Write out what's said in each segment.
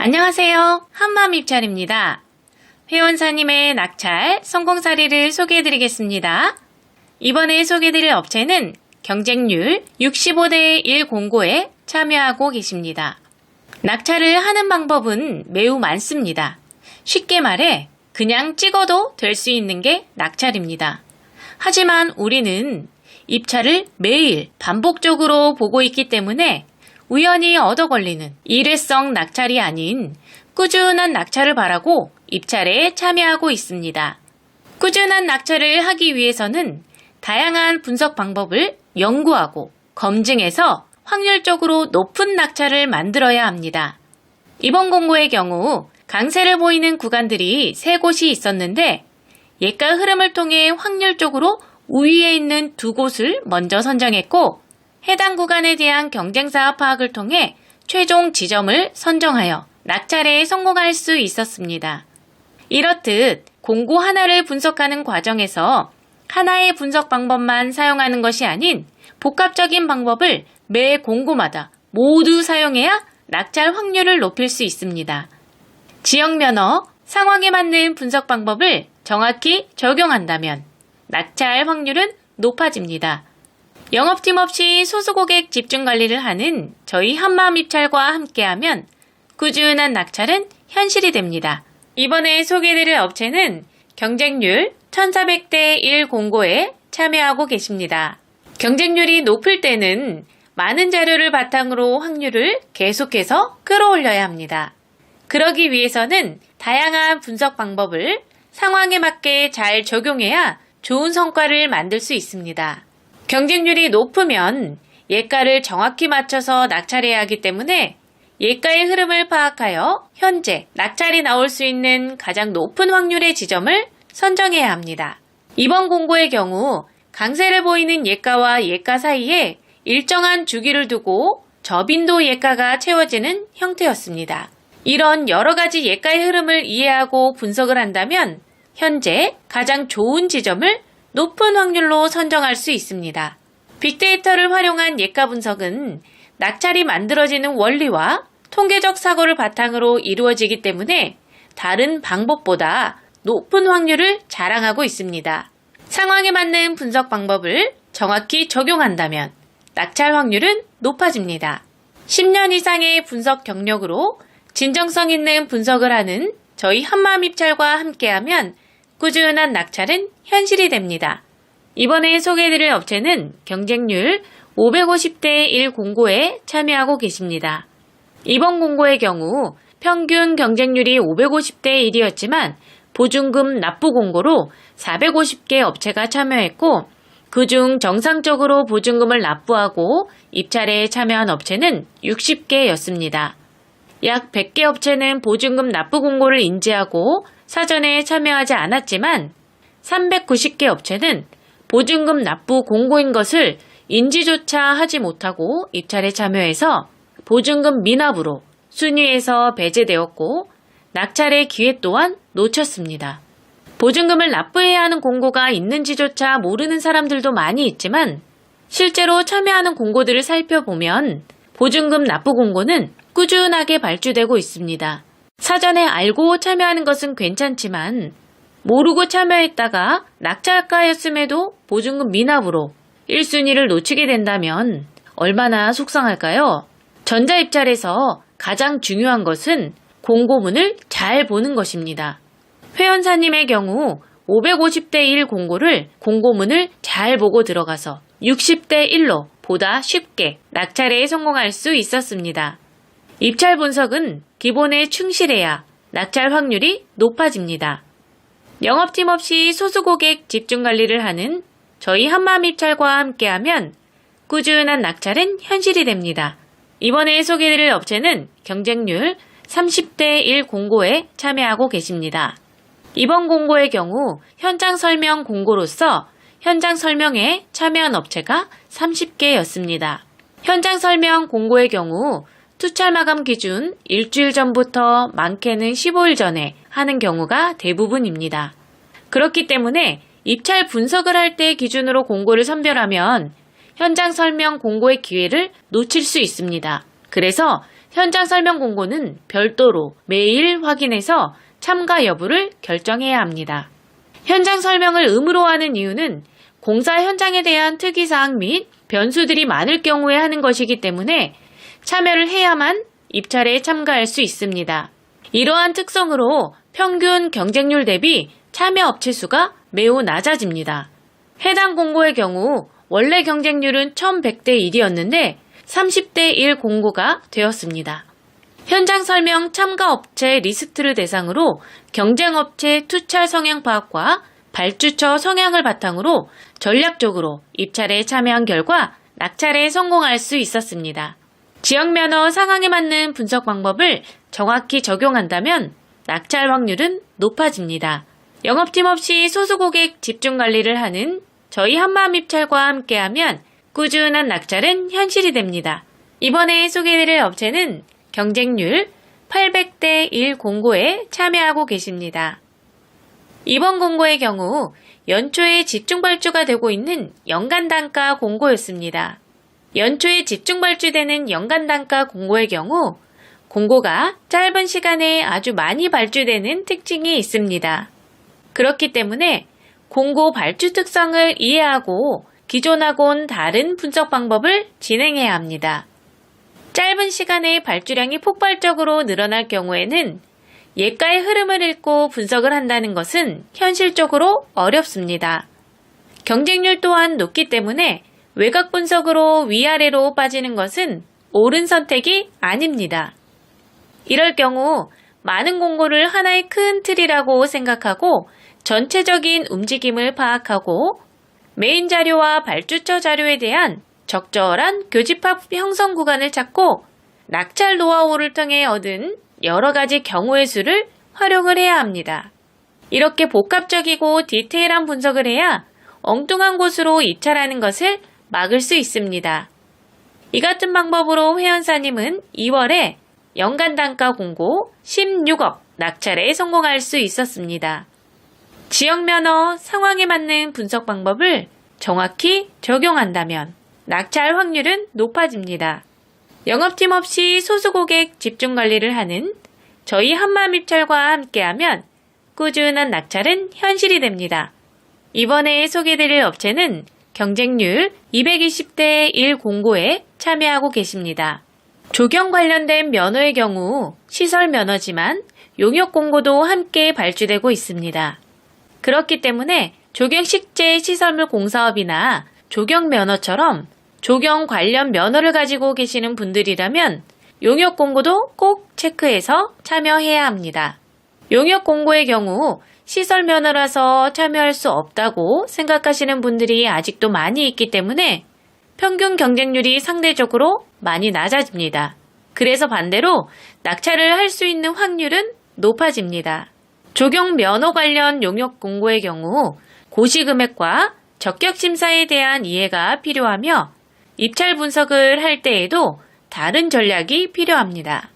안녕하세요. 한마음입찰입니다. 회원사님의 낙찰 성공 사례를 소개해드리겠습니다. 이번에 소개해드릴 업체는 경쟁률 65대 1 공고에 참여하고 계십니다. 낙찰을 하는 방법은 매우 많습니다. 쉽게 말해 그냥 찍어도 될 수 있는 게 낙찰입니다. 하지만 우리는 입찰을 매일 반복적으로 보고 있기 때문에 우연히 얻어 걸리는 일회성 낙찰이 아닌 꾸준한 낙찰을 바라고 입찰에 참여하고 있습니다. 꾸준한 낙찰을 하기 위해서는 다양한 분석 방법을 연구하고 검증해서 확률적으로 높은 낙찰을 만들어야 합니다. 이번 공고의 경우 강세를 보이는 구간들이 3곳이 있었는데 예가 흐름을 통해 확률적으로 우위에 있는 2곳을 먼저 선정했고 해당 구간에 대한 경쟁사 파악을 통해 최종 지점을 선정하여 낙찰에 성공할 수 있었습니다. 이렇듯 공고 하나를 분석하는 과정에서 하나의 분석 방법만 사용하는 것이 아닌 복합적인 방법을 매 공고마다 모두 사용해야 낙찰 확률을 높일 수 있습니다. 지역 면허, 상황에 맞는 분석 방법을 정확히 적용한다면 낙찰 확률은 높아집니다. 영업팀 없이 소수고객 집중관리를 하는 저희 한마음입찰과 함께하면 꾸준한 낙찰은 현실이 됩니다. 이번에 소개해드릴 업체는 경쟁률 1400대 1 공고에 참여하고 계십니다. 경쟁률이 높을 때는 많은 자료를 바탕으로 확률을 계속해서 끌어올려야 합니다. 그러기 위해서는 다양한 분석 방법을 상황에 맞게 잘 적용해야 좋은 성과를 만들 수 있습니다. 경쟁률이 높으면 예가를 정확히 맞춰서 낙찰해야 하기 때문에 예가의 흐름을 파악하여 현재 낙찰이 나올 수 있는 가장 높은 확률의 지점을 선정해야 합니다. 이번 공고의 경우 강세를 보이는 예가와 예가 사이에 일정한 주기를 두고 저빈도 예가가 채워지는 형태였습니다. 이런 여러 가지 예가의 흐름을 이해하고 분석을 한다면 현재 가장 좋은 지점을 높은 확률로 선정할 수 있습니다. 빅데이터를 활용한 예가 분석은 낙찰이 만들어지는 원리와 통계적 사고를 바탕으로 이루어지기 때문에 다른 방법보다 높은 확률을 자랑하고 있습니다. 상황에 맞는 분석 방법을 정확히 적용한다면 낙찰 확률은 높아집니다. 10년 이상의 분석 경력으로 진정성 있는 분석을 하는 저희 한마음입찰과 함께하면 꾸준한 낙찰은 현실이 됩니다. 이번에 소개해드릴 업체는 경쟁률 550대 1 공고에 참여하고 계십니다. 이번 공고의 경우 평균 경쟁률이 550대 1이었지만 보증금 납부 공고로 450개 업체가 참여했고 그중 정상적으로 보증금을 납부하고 입찰에 참여한 업체는 60개였습니다. 약 100개 업체는 보증금 납부 공고를 인지하고 사전에 참여하지 않았지만 390개 업체는 보증금 납부 공고인 것을 인지조차 하지 못하고 입찰에 참여해서 보증금 미납으로 순위에서 배제되었고 낙찰의 기회 또한 놓쳤습니다. 보증금을 납부해야 하는 공고가 있는지조차 모르는 사람들도 많이 있지만 실제로 참여하는 공고들을 살펴보면 보증금 납부 공고는 꾸준하게 발주되고 있습니다. 사전에 알고 참여하는 것은 괜찮지만 모르고 참여했다가 낙찰가였음에도 보증금 미납으로 1순위를 놓치게 된다면 얼마나 속상할까요? 전자입찰에서 가장 중요한 것은 공고문을 잘 보는 것입니다. 회원사님의 경우 550대 1 공고를 공고문을 잘 보고 들어가서 60대 1로 보다 쉽게 낙찰에 성공할 수 있었습니다. 입찰 분석은 기본에 충실해야 낙찰 확률이 높아집니다. 영업팀 없이 소수고객 집중관리를 하는 저희 한마음입찰과 함께하면 꾸준한 낙찰은 현실이 됩니다. 이번에 소개해드릴 업체는 경쟁률 30대 1 공고에 참여하고 계십니다. 이번 공고의 경우 현장 설명 공고로서 현장 설명에 참여한 업체가 30개였습니다. 현장 설명 공고의 경우 투찰 마감 기준 일주일 전부터 많게는 15일 전에 하는 경우가 대부분입니다. 그렇기 때문에 입찰 분석을 할 때 기준으로 공고를 선별하면 현장 설명 공고의 기회를 놓칠 수 있습니다. 그래서 현장 설명 공고는 별도로 매일 확인해서 참가 여부를 결정해야 합니다. 현장 설명을 의무로 하는 이유는 공사 현장에 대한 특이사항 및 변수들이 많을 경우에 하는 것이기 때문에 참여를 해야만 입찰에 참가할 수 있습니다. 이러한 특성으로 평균 경쟁률 대비 참여 업체 수가 매우 낮아집니다. 해당 공고의 경우 원래 경쟁률은 1100대 1이었는데 30대 1 공고가 되었습니다. 현장 설명 참가 업체 리스트를 대상으로 경쟁업체 투찰 성향 파악과 발주처 성향을 바탕으로 전략적으로 입찰에 참여한 결과 낙찰에 성공할 수 있었습니다. 지역 면허 상황에 맞는 분석 방법을 정확히 적용한다면 낙찰 확률은 높아집니다. 영업팀 없이 소수 고객 집중 관리를 하는 저희 한마음입찰과 함께하면 꾸준한 낙찰은 현실이 됩니다. 이번에 소개해드릴 업체는 경쟁률 800대 1 공고에 참여하고 계십니다. 이번 공고의 경우 연초에 집중 발주가 되고 있는 연간 단가 공고였습니다. 연초에 집중 발주되는 연간 단가 공고의 경우 공고가 짧은 시간에 아주 많이 발주되는 특징이 있습니다. 그렇기 때문에 공고 발주 특성을 이해하고 기존하고는 다른 분석 방법을 진행해야 합니다. 짧은 시간에 발주량이 폭발적으로 늘어날 경우에는 예가의 흐름을 읽고 분석을 한다는 것은 현실적으로 어렵습니다. 경쟁률 또한 높기 때문에 외곽 분석으로 위아래로 빠지는 것은 옳은 선택이 아닙니다. 이럴 경우 많은 공고를 하나의 큰 틀이라고 생각하고 전체적인 움직임을 파악하고 메인 자료와 발주처 자료에 대한 적절한 교집합 형성 구간을 찾고 낙찰 노하우를 통해 얻은 여러 가지 경우의 수를 활용을 해야 합니다. 이렇게 복합적이고 디테일한 분석을 해야 엉뚱한 곳으로 입찰하는 것을 막을 수 있습니다. 이 같은 방법으로 회원사님은 2월에 연간 단가 공고 16억 낙찰에 성공할 수 있었습니다. 지역 면허 상황에 맞는 분석 방법을 정확히 적용한다면 낙찰 확률은 높아집니다. 영업팀 없이 소수 고객 집중 관리를 하는 저희 한마음입찰과 함께하면 꾸준한 낙찰은 현실이 됩니다. 이번에 소개드릴 업체는 경쟁률 220대 1 공고에 참여하고 계십니다. 조경 관련된 면허의 경우 시설 면허지만 용역 공고도 함께 발주되고 있습니다. 그렇기 때문에 조경식재 시설물 공사업이나 조경 면허처럼 조경 관련 면허를 가지고 계시는 분들이라면 용역 공고도 꼭 체크해서 참여해야 합니다. 용역 공고의 경우 시설 면허라서 참여할 수 없다고 생각하시는 분들이 아직도 많이 있기 때문에 평균 경쟁률이 상대적으로 많이 낮아집니다. 그래서 반대로 낙찰을 할 수 있는 확률은 높아집니다. 조경 면허 관련 용역 공고의 경우 고시금액과 적격 심사에 대한 이해가 필요하며 입찰 분석을 할 때에도 다른 전략이 필요합니다.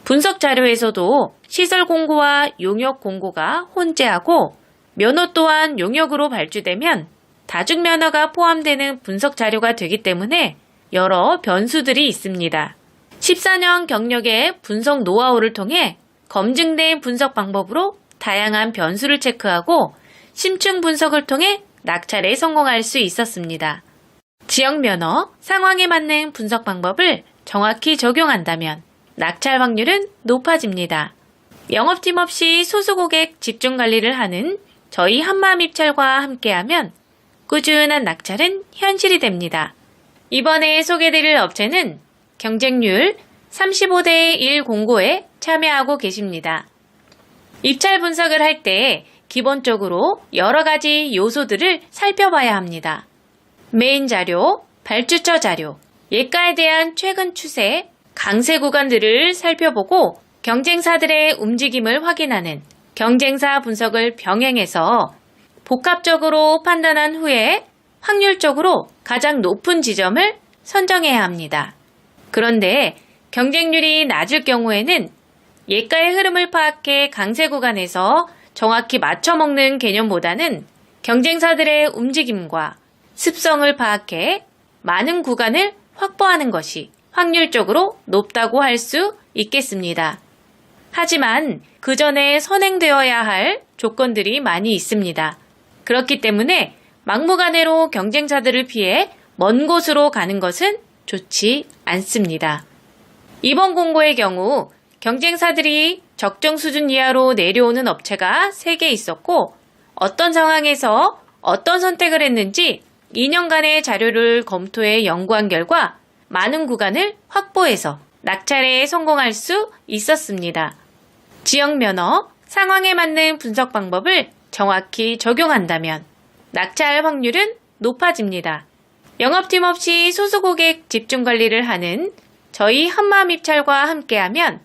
분석 자료에서도 시설 공고와 용역 공고가 혼재하고 면허 또한 용역으로 발주되면 다중 면허가 포함되는 분석 자료가 되기 때문에 여러 변수들이 있습니다. 14년 경력의 분석 노하우를 통해 검증된 분석 방법으로 다양한 변수를 체크하고 심층 분석을 통해 낙찰에 성공할 수 있었습니다. 지역 면허, 상황에 맞는 분석 방법을 정확히 적용한다면 낙찰 확률은 높아집니다. 영업팀 없이 소수 고객 집중 관리를 하는 저희 한마음입찰과 함께하면 꾸준한 낙찰은 현실이 됩니다. 이번에 소개드릴 업체는 경쟁률 35대 1 공고에 참여하고 계십니다. 입찰 분석을 할 때 기본적으로 여러 가지 요소들을 살펴봐야 합니다. 메인 자료, 발주처 자료, 예가에 대한 최근 추세, 강세 구간들을 살펴보고 경쟁사들의 움직임을 확인하는 경쟁사 분석을 병행해서 복합적으로 판단한 후에 확률적으로 가장 높은 지점을 선정해야 합니다. 그런데 경쟁률이 낮을 경우에는 예가의 흐름을 파악해 강세 구간에서 정확히 맞춰먹는 개념보다는 경쟁사들의 움직임과 습성을 파악해 많은 구간을 확보하는 것이 확률적으로 높다고 할 수 있겠습니다. 하지만 그 전에 선행되어야 할 조건들이 많이 있습니다. 그렇기 때문에 막무가내로 경쟁사들을 피해 먼 곳으로 가는 것은 좋지 않습니다. 이번 공고의 경우 경쟁사들이 적정 수준 이하로 내려오는 업체가 3개 있었고 어떤 상황에서 어떤 선택을 했는지 2년간의 자료를 검토해 연구한 결과 많은 구간을 확보해서 낙찰에 성공할 수 있었습니다. 지역 면허, 상황에 맞는 분석 방법을 정확히 적용한다면 낙찰 확률은 높아집니다. 영업팀 없이 소수 고객 집중 관리를 하는 저희 한마음입찰과 함께하면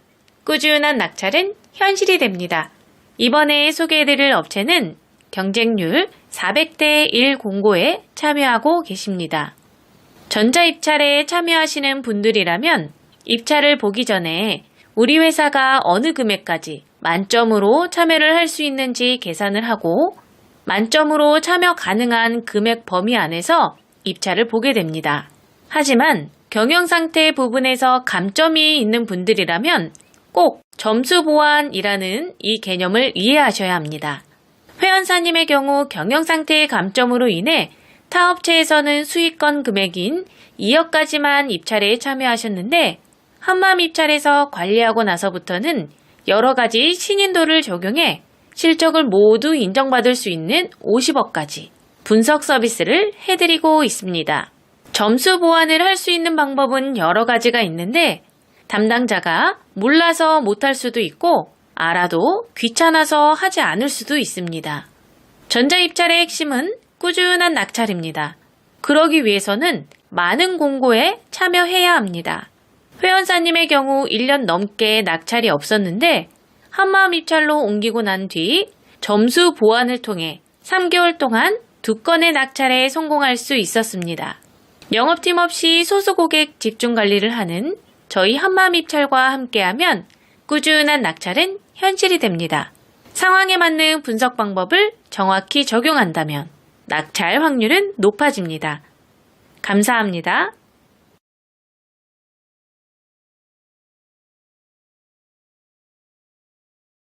꾸준한 낙찰은 현실이 됩니다. 이번에 소개해드릴 업체는 경쟁률 400대 1 공고에 참여하고 계십니다. 전자입찰에 참여하시는 분들이라면 입찰을 보기 전에 우리 회사가 어느 금액까지 만점으로 참여를 할 수 있는지 계산을 하고 만점으로 참여 가능한 금액 범위 안에서 입찰을 보게 됩니다. 하지만 경영상태 부분에서 감점이 있는 분들이라면 꼭 점수 보완이라는 이 개념을 이해하셔야 합니다. 회원사님의 경우 경영상태의 감점으로 인해 타 업체에서는 수익권 금액인 2억까지만 입찰에 참여하셨는데 한마음입찰에서 관리하고 나서부터는 여러 가지 신인도를 적용해 실적을 모두 인정받을 수 있는 50억까지 분석 서비스를 해드리고 있습니다. 점수 보완을 할 수 있는 방법은 여러 가지가 있는데 담당자가 몰라서 못할 수도 있고 알아도 귀찮아서 하지 않을 수도 있습니다. 전자입찰의 핵심은 꾸준한 낙찰입니다. 그러기 위해서는 많은 공고에 참여해야 합니다. 회원사님의 경우 1년 넘게 낙찰이 없었는데 한마음입찰로 옮기고 난 뒤 점수 보완을 통해 3개월 동안 2건의 낙찰에 성공할 수 있었습니다. 영업팀 없이 소수 고객 집중 관리를 하는 저희 한마음입찰과 함께하면 꾸준한 낙찰은 현실이 됩니다. 상황에 맞는 분석 방법을 정확히 적용한다면 낙찰 확률은 높아집니다. 감사합니다.